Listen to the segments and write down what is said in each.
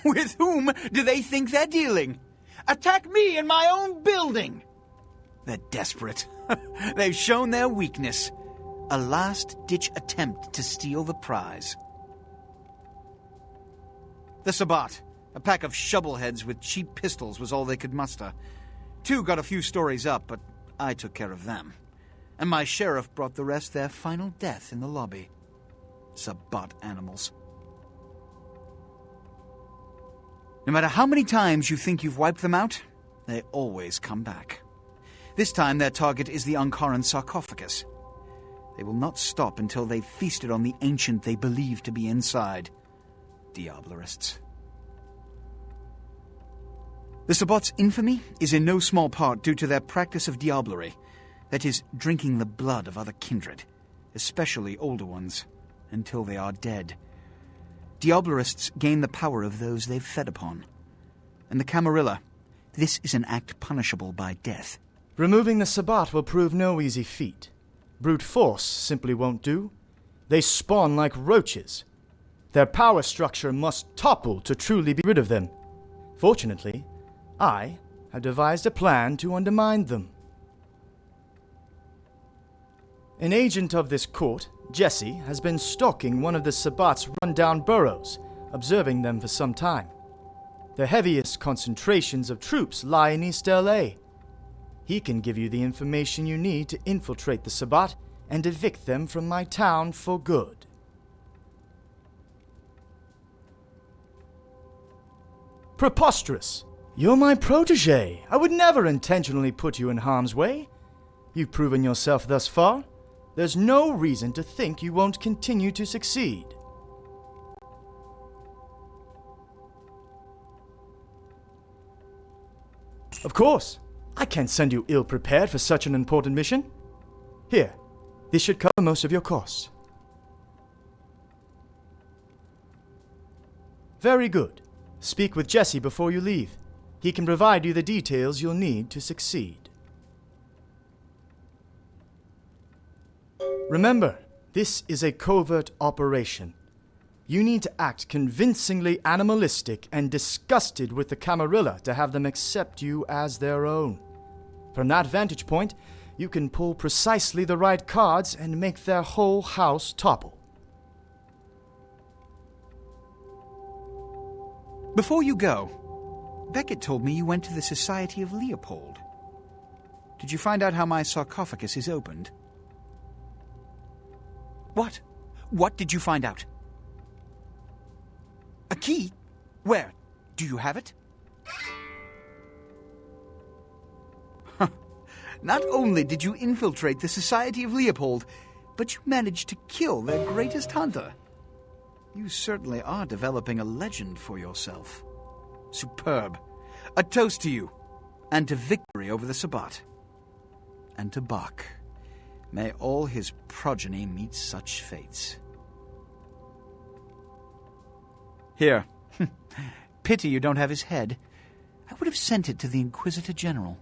With whom do they think they're dealing? Attack me in my own building! They're desperate. They've shown their weakness. A last-ditch attempt to steal the prize. The Sabbat, a pack of shovelheads with cheap pistols, was all they could muster. 2 got a few stories up, but I took care of them. And my sheriff brought the rest their final death in the lobby. Sabbat animals. No matter how many times you think you've wiped them out, they always come back. This time their target is the Ankaran sarcophagus. They will not stop until they've feasted on the ancient they believe to be inside. Diablerists. The Sabbat's infamy is in no small part due to their practice of diablerie, that is, drinking the blood of other kindred, especially older ones, until they are dead. Diablerists gain the power of those they've fed upon. And the Camarilla, this is an act punishable by death. Removing the Sabbat will prove no easy feat. Brute force simply won't do. They spawn like roaches. Their power structure must topple to truly be rid of them. Fortunately, I have devised a plan to undermine them. An agent of this court, Jesse, has been stalking one of the Sabbat's run-down burrows, observing them for some time. The heaviest concentrations of troops lie in East L.A. He can give you the information you need to infiltrate the Sabbat and evict them from my town for good. Preposterous! You're my protege. I would never intentionally put you in harm's way. You've proven yourself thus far. There's no reason to think you won't continue to succeed. Of course, I can't send you ill-prepared for such an important mission. Here, this should cover most of your costs. Very good. Speak with Jesse before you leave. He can provide you the details you'll need to succeed. Remember, this is a covert operation. You need to act convincingly animalistic and disgusted with the Camarilla to have them accept you as their own. From that vantage point, you can pull precisely the right cards and make their whole house topple. Before you go, Beckett told me you went to the Society of Leopold. Did you find out how my sarcophagus is opened? What? What did you find out? A key? Where? Do you have it? Not only did you infiltrate the Society of Leopold, but you managed to kill their greatest hunter. You certainly are developing a legend for yourself. Superb. A toast to you, and to victory over the Sabbat. And to Bach. May all his progeny meet such fates. Here. Pity you don't have his head. I would have sent it to the Inquisitor General.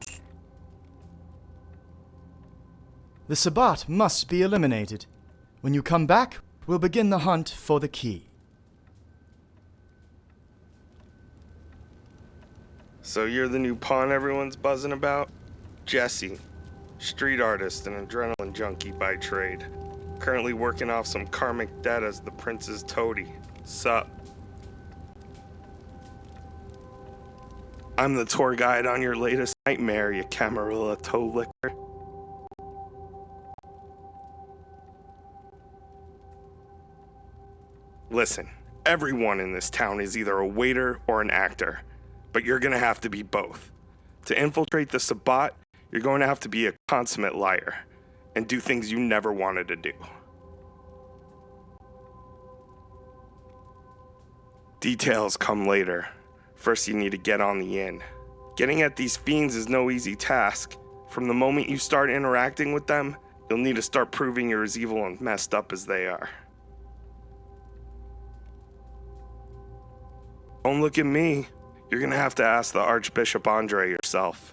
The Sabbat must be eliminated. When you come back, we'll begin the hunt for the key. So you're the new pawn everyone's buzzing about? Jesse. Street artist and adrenaline junkie by trade. Currently working off some karmic debt as the prince's toady. Sup? I'm the tour guide on your latest nightmare, you Camarilla toe licker. Listen, everyone in this town is either a waiter or an actor, but you're gonna have to be both. To infiltrate the Sabbat, you're going to have to be a consummate liar and do things you never wanted to do. Details come later. First, you need to get on the inn. Getting at these fiends is no easy task. From the moment you start interacting with them, you'll need to start proving you're as evil and messed up as they are. Don't look at me. You're gonna have to ask the Archbishop Andre yourself.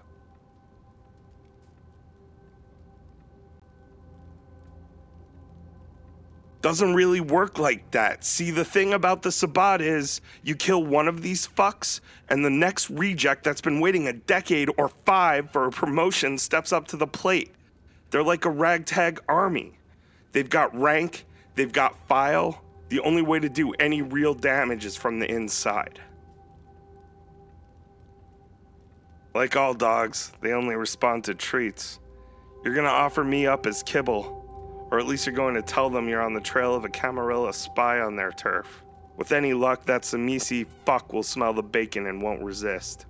Doesn't really work like that. See, the thing about the Sabbat is you kill one of these fucks, and the next reject that's been waiting a decade or 5 for a promotion steps up to the plate. They're like a ragtag army. They've got rank, they've got file. The only way to do any real damage is from the inside. Like all dogs, they only respond to treats. You're gonna offer me up as kibble. Or at least you're going to tell them you're on the trail of a Camarilla spy on their turf. With any luck, that Samisi fuck will smell the bacon and won't resist.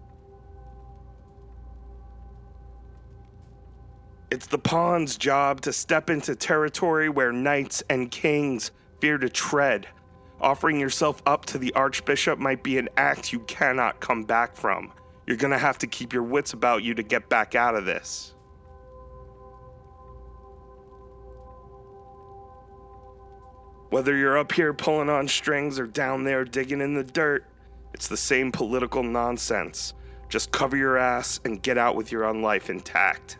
It's the pawn's job to step into territory where knights and kings fear to tread. Offering yourself up to the Archbishop might be an act you cannot come back from. You're gonna have to keep your wits about you to get back out of this. Whether you're up here pulling on strings or down there digging in the dirt, it's the same political nonsense. Just cover your ass and get out with your own life intact.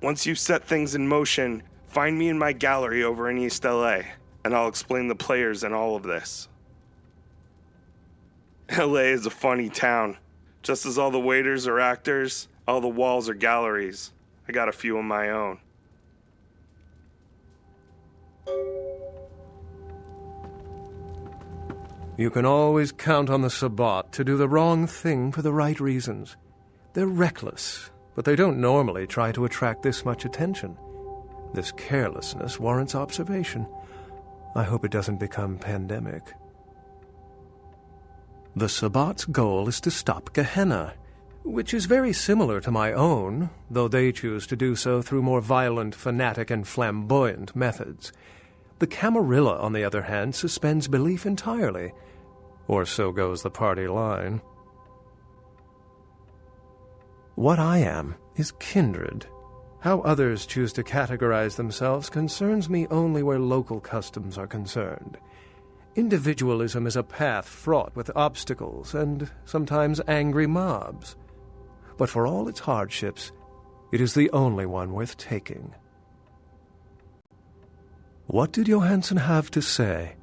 Once you set things in motion, find me in my gallery over in East LA, and I'll explain the players in all of this. LA is a funny town. Just as all the waiters are actors, all the walls are galleries. I got a few of my own. You can always count on the Sabbat to do the wrong thing for the right reasons. They're reckless, but they don't normally try to attract this much attention. This carelessness warrants observation. I hope it doesn't become pandemic. The Sabbat's goal is to stop Gehenna, which is very similar to my own, though they choose to do so through more violent, fanatic, and flamboyant methods. The Camarilla, on the other hand, suspends belief entirely, or so goes the party line. What I am is kindred. How others choose to categorize themselves concerns me only where local customs are concerned. Individualism is a path fraught with obstacles and sometimes angry mobs. But for all its hardships, it is the only one worth taking. What did Johansson have to say?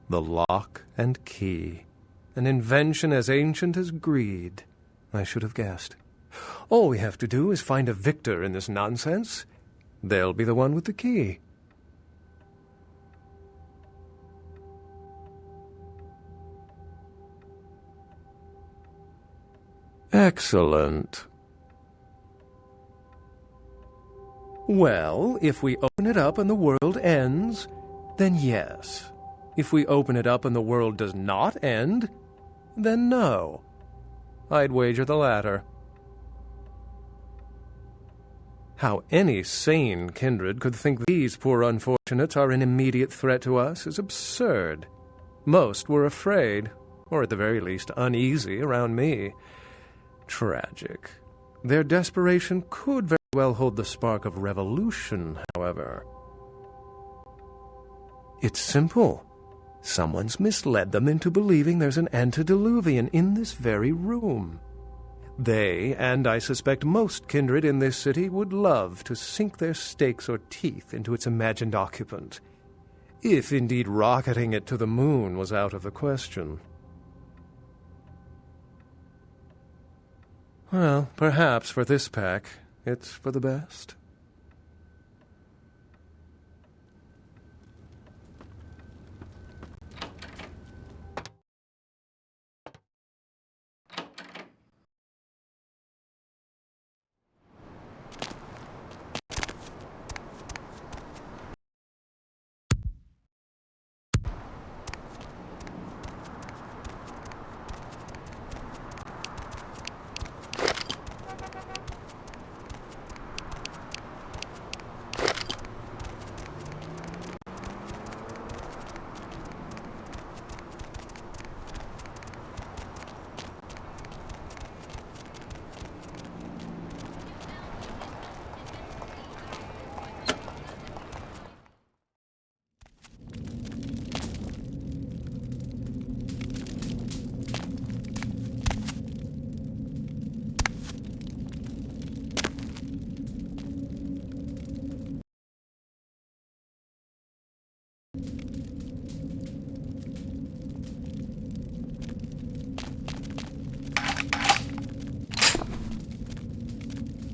The lock and key, an invention as ancient as greed. I should have guessed. All we have to do is find a victor in this nonsense. They'll be the one with the key. Excellent. Well, if we open it up and the world ends, then yes. If we open it up and the world does not end, then no. I'd wager the latter. How any sane kindred could think these poor unfortunates are an immediate threat to us is absurd. Most were afraid, or at the very least uneasy, around me. Tragic. Their desperation could very well hold the spark of revolution, however. It's simple. Someone's misled them into believing there's an antediluvian in this very room. They, and I suspect most kindred in this city, would love to sink their stakes or teeth into its imagined occupant, if indeed rocketing it to the moon was out of the question. Well, perhaps for this pack, it's for the best.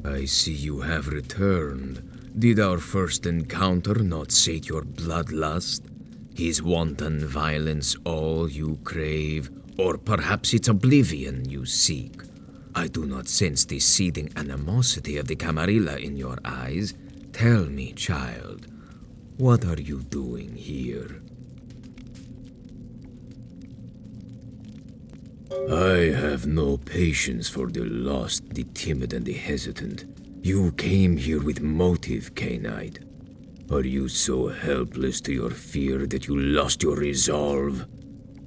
I see you have returned. Did our first encounter not sate your bloodlust? Is wanton violence all you crave? Or perhaps it's oblivion you seek? I do not sense the seething animosity of the Camarilla in your eyes. Tell me, child, what are you doing here? I have no patience for the lost, the timid, and the hesitant. You came here with motive, Cainite. Are you so helpless to your fear that you lost your resolve?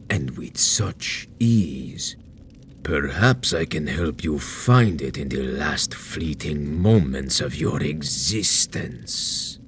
And with such ease? Perhaps I can help you find it in the last fleeting moments of your existence.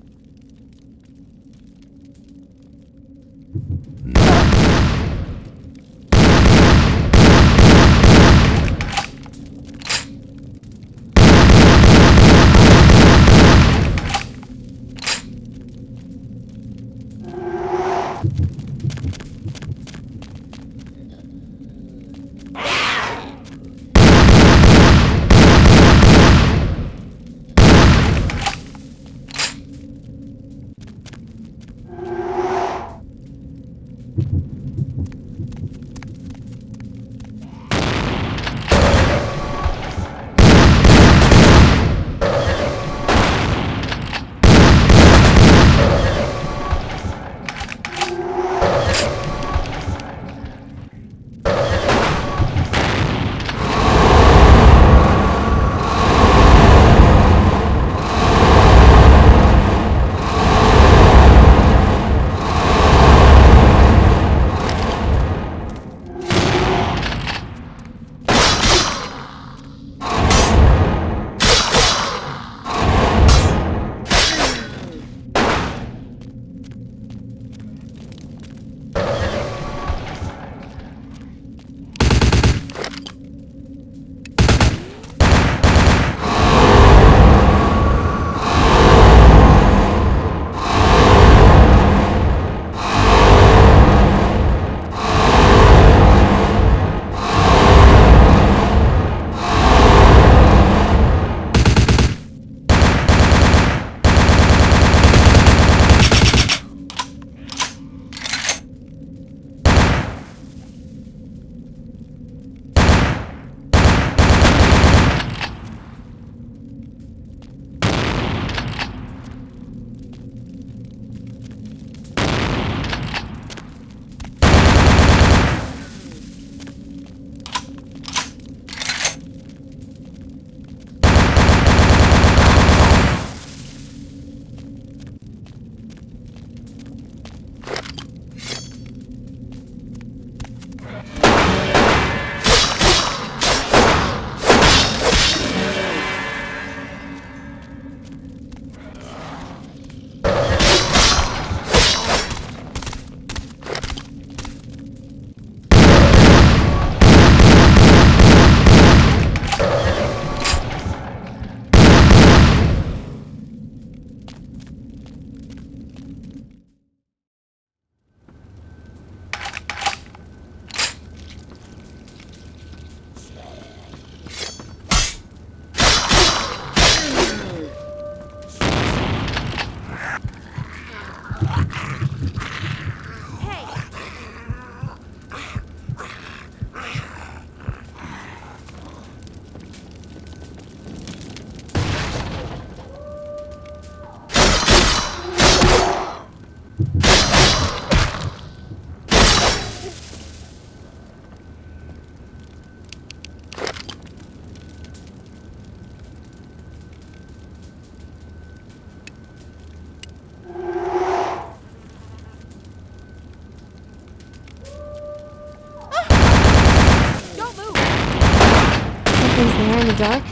Something's there in the dark.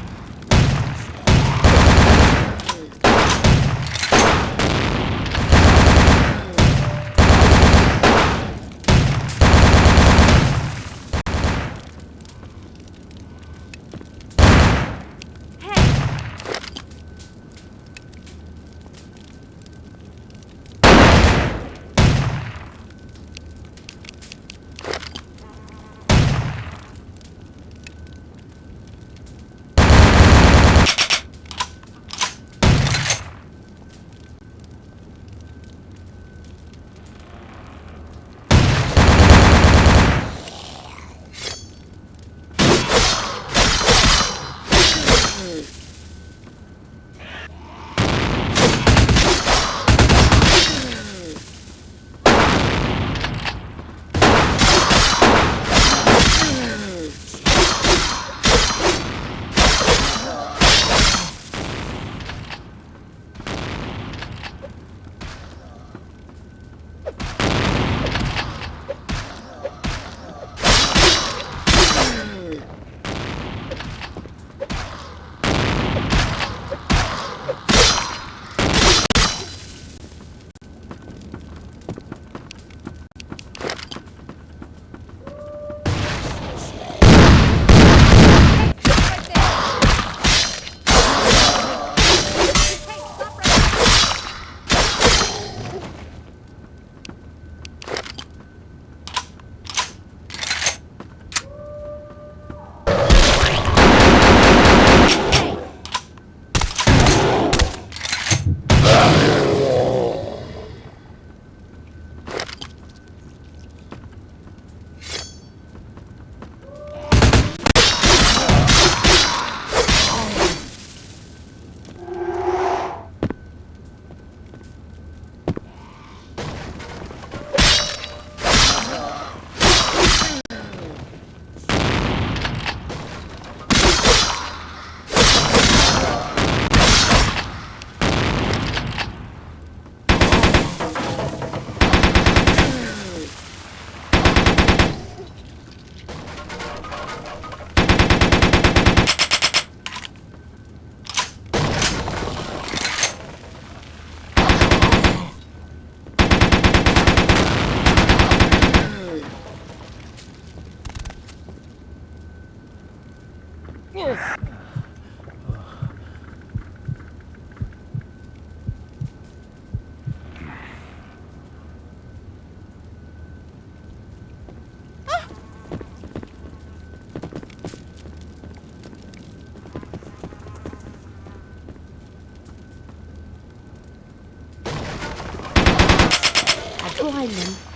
Behind them.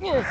Look!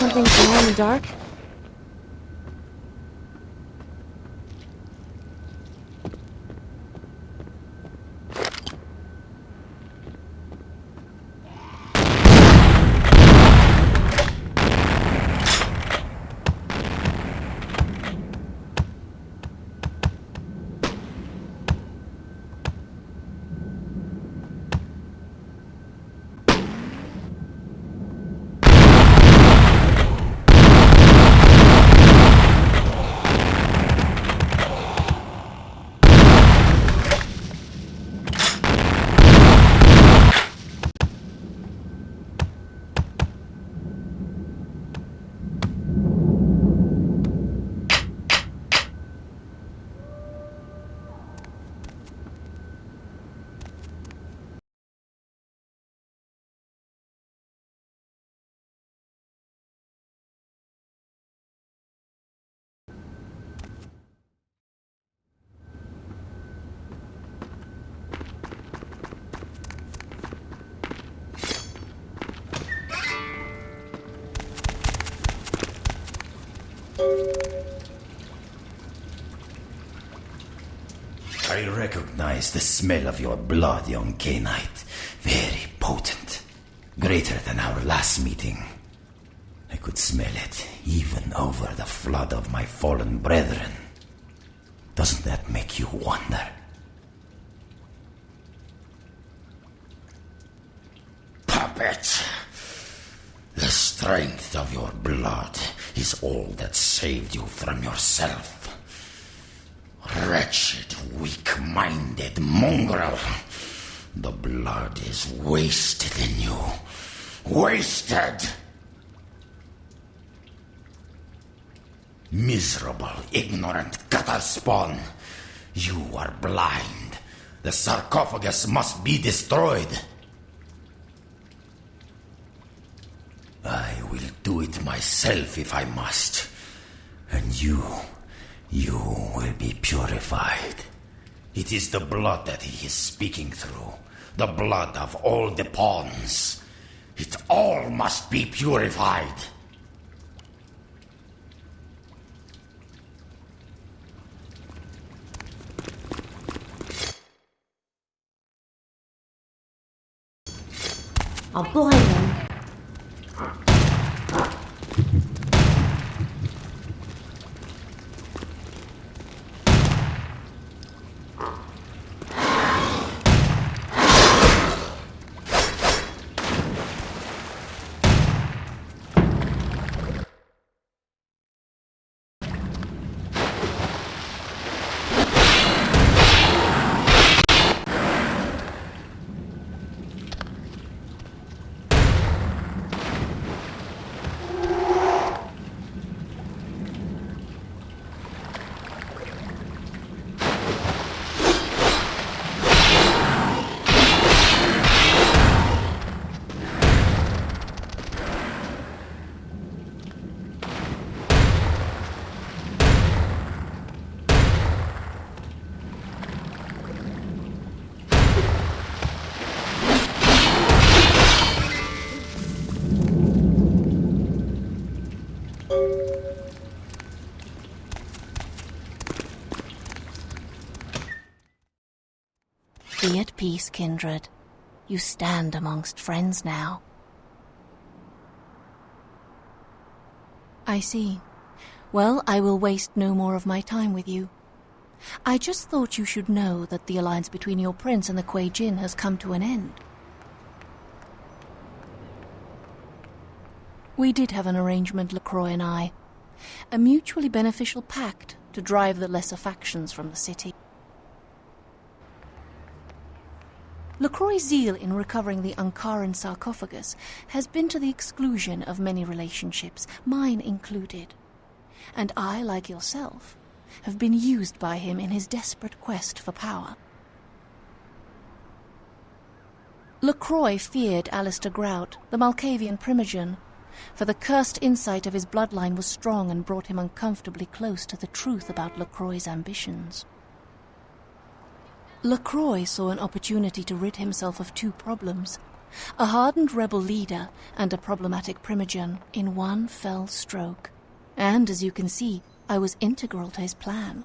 Something glow in the dark? I recognize the smell of your blood, young Cainite. Very potent. Greater than our last meeting. I could smell it, even over the flood of my fallen brethren. Doesn't that make you wonder? Puppet! The strength of your blood is all that saved you from yourself. Wretched, weak-minded mongrel. The blood is wasted in you. Wasted! Miserable, ignorant cattle spawn. You are blind. The sarcophagus must be destroyed. I will do it myself if I must. And you will be purified. It is the blood that he is speaking through. The blood of all the pawns. It all must be purified. I'll blind them. Be at peace, kindred. You stand amongst friends now. I see. Well, I will waste no more of my time with you. I just thought you should know that the alliance between your prince and the Kuei Jin has come to an end. We did have an arrangement, LaCroix and I. A mutually beneficial pact to drive the lesser factions from the city. LaCroix's zeal in recovering the Ankaran sarcophagus has been to the exclusion of many relationships, mine included. And I, like yourself, have been used by him in his desperate quest for power. LaCroix feared Alistair Grout, the Malkavian Primogen, for the cursed insight of his bloodline was strong and brought him uncomfortably close to the truth about LaCroix's ambitions. LaCroix saw an opportunity to rid himself of two problems, a hardened rebel leader and a problematic Primogen, in one fell stroke. And, as you can see, I was integral to his plan.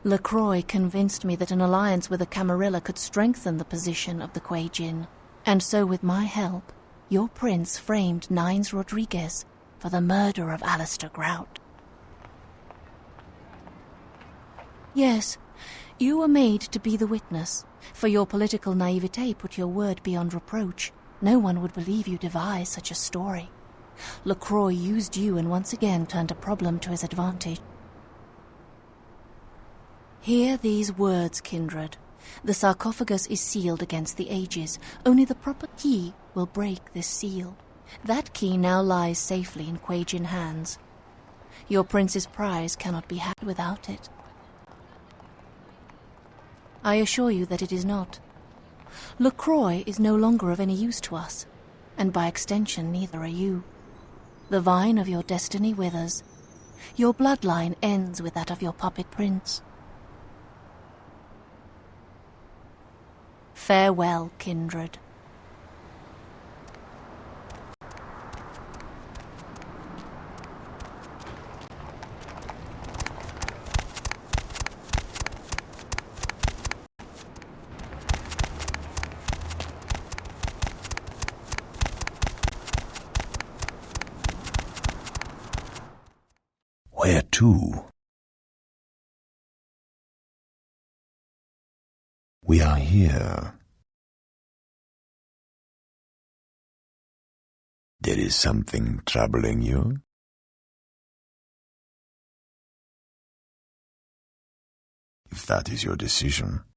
LaCroix convinced me that an alliance with a Camarilla could strengthen the position of the Kuei Jin, and so with my help, your prince framed Nines Rodriguez for the murder of Alistair Grout. Yes, you were made to be the witness, for your political naivete put your word beyond reproach. No one would believe you devised such a story. LaCroix used you and once again turned a problem to his advantage. Hear these words, kindred. The sarcophagus is sealed against the ages. Only the proper key will break this seal. That key now lies safely in Kuei Jin hands. Your prince's prize cannot be had without it. I assure you that it is not. LaCroix is no longer of any use to us, and by extension neither are you. The vine of your destiny withers. Your bloodline ends with that of your puppet prince. Farewell, kindred. Where to? We are here. There is something troubling you? If that is your decision,